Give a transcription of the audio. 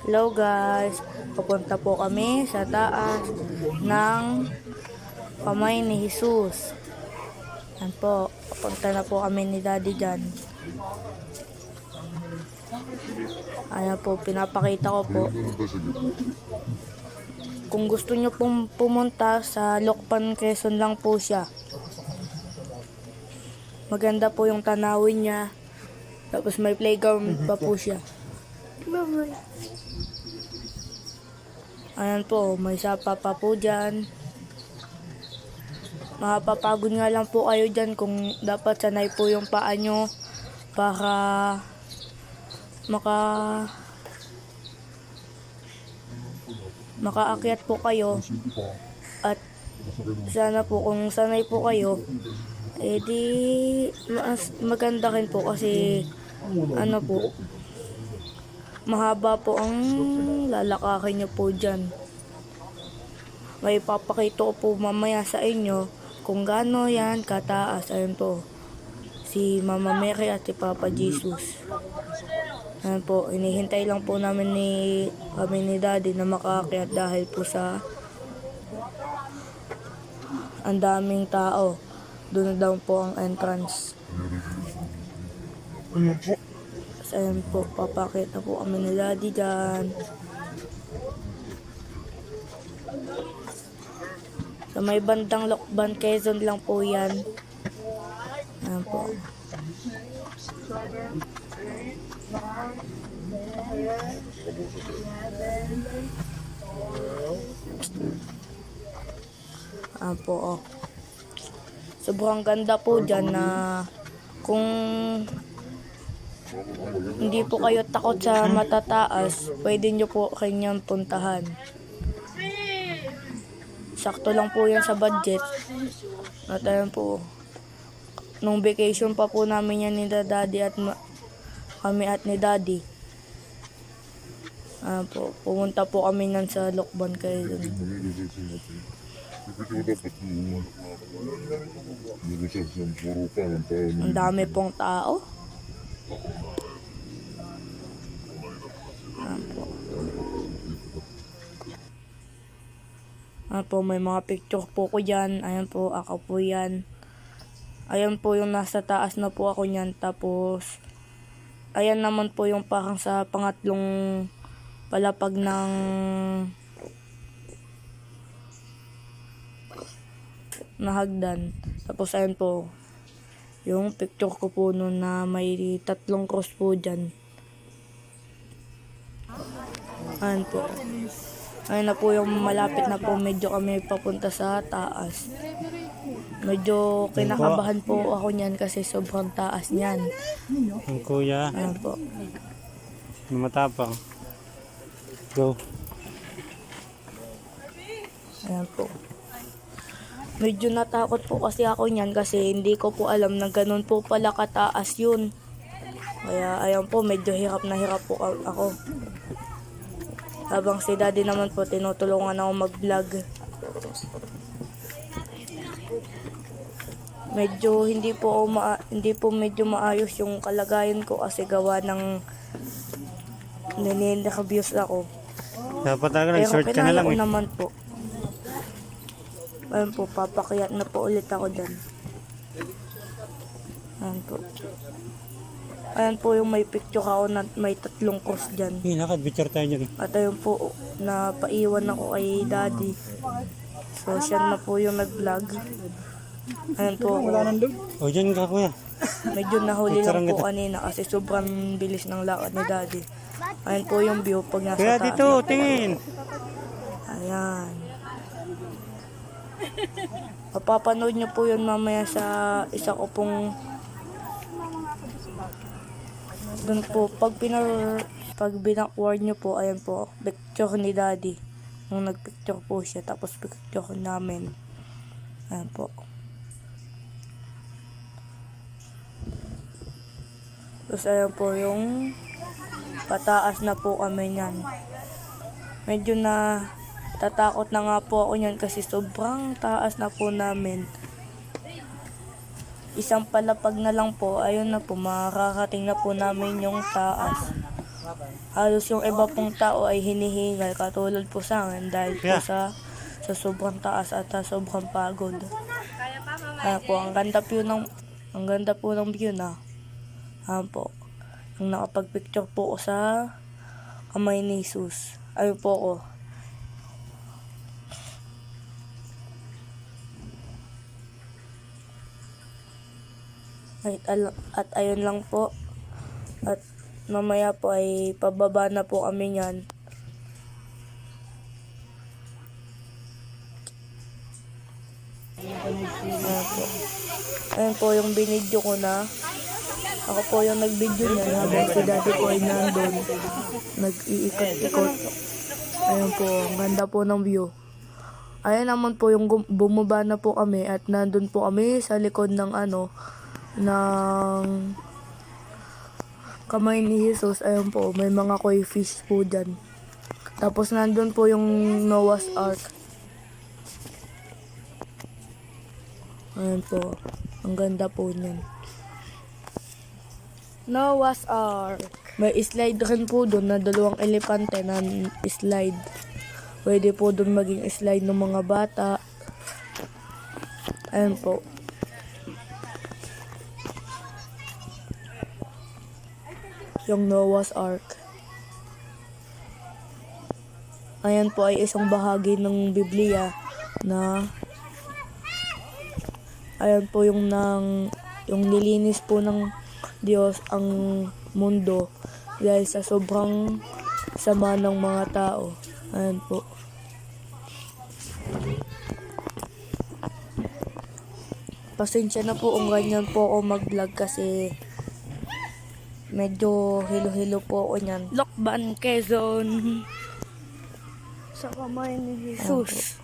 Hello guys, papunta po kami sa taas ng kamay ni Jesus. Yan po, papunta na po kami ni Daddy dyan. Ayan po, pinapakita ko po. Kung gusto nyo pong pumunta sa Lokban, Quezon lang po siya. Maganda po yung tanawin niya. Tapos may playground pa po siya. Ayan po, may sapa pa po dyan. Mapapagod nga lang po kayo dyan kung dapat sanay po yung paa nyo para makaakyat po kayo. At sana po kung sanay po kayo, di maganda rin po kasi ano po, mahaba po ang lalakarin nyo po dyan. May papakita ko po mamaya sa inyo kung gaano yan kataas. Ayun po, si Mama Mary at si Papa Jesus. Ayun po, hinihintay lang po namin kami ni Daddy na makaakyat dahil po sa ang daming tao. Doon na daw po ang entrance. Ayun po, papakita po kami ni Daddy dyan. Sa may bandang Lokban, Quezon lang po yan. Ayun po. Ayun po, oh. Sobrang ganda po dyan na kung hindi po kayo takot sa matataas, pwede nyo po kanyang puntahan. Sakto lang po yan sa budget. At ayun po, nung vacation pa po namin yan ni Daddy at kami at ni Daddy. Ayun po, pumunta po kami nan sa Lokban Quezon. Ang dami pong tao. Ayun po. Ayan po, may mga picture po ko dyan. Ayan po, ako po yan. Ayan po yung nasa taas na po ako nyan. Tapos, ayan naman po yung parang sa pangatlong palapag ng nahagdan. Tapos, ayan po, yung picture ko po nun na may 3 cross po dyan. Ayan po. Ayun na po yung malapit na po, medyo kami papunta sa taas. Medyo kinakabahan po ako niyan kasi sobrang taas niyan. Ang kuya. Ayun po. Matapang. Go. Ayan po. Medyo natakot po kasi ako niyan kasi hindi ko po alam na ganun po pala kataas yun. Kaya ayan po, medyo hirap na hirap po ako. Habang si Daddy naman po, tinutulungan ako mag-vlog. Medyo hindi po medyo maayos yung kalagayan ko kasi gawa ng nininervyos ako. Dapat talaga nag-short ka na lang Pero naman po. Ayun po, papakyat na po ulit ako dyan. Ayun po. Ayan po yung may picture ako na may 3 cross dyan. Nakad-picture tayo dyan. At ayun po, napaiwan ako kay Daddy. So, siya na po yung nag-vlog. Ayan po. O, dyan ka kuya. Medyo nahuli lang po kanina kasi sobrang bilis ng lakad ni Daddy. Ayan po yung view pag nasa Kuya, taas. dito, tingin. Ayan. Papapanood nyo po yun mamaya sa isa ko pong doon po, pag binakward nyo po, ayan po, picture ni Daddy. Nung nagpicture po siya, tapos picture namin. Ayan po. Tapos ayan po yung pataas na po kami nyan. Medyo na tatakot na nga po ako nyan kasi sobrang taas na po namin. Isang palapag na lang po, ayun na po, makakarating na po namin yung taas. halos yung iba pong tao ay hinihingal katulad po sa akin dahil po Yeah. sa sobrang taas at sa sobrang pagod. Kaya po, ang ganda po ng view na. Ayan po. Ang nakapag-picture po ko sa kamay ni Jesus. Ayun po ko. At ayun lang po. At mamaya po ay pababa na po kami niyan. Ayan po. Ayan po yung binidyo ko na. Ako po yung nag-video niyan habang si daddy po ay nandun. Nag-iikot-ikot. Ayan po, ang ganda po ng view. Ayan naman po yung bumaba na po kami at nandun po kami sa likod ng ng kamay ni Jesus. Ayan po, may mga koi fish po dyan. Tapos nandun po yung Noah's Ark. Ayan po, ang ganda po niyan. Noah's Ark. May slide rin po doon na 2 elepante na slide. Pwede po doon maging slide ng mga bata. Ayan po. Yung Noah's Ark. Ayan po ay isang bahagi ng Biblia na ayan po yung nilinis po ng Diyos ang mundo dahil sa sobrang sama ng mga tao. Ayan po. Pasensya na po kung ganyan po ako mag-vlog kasi medyo hilo-hilo po ako niyan. Lokban, Quezon. Sa kamay ni Jesus.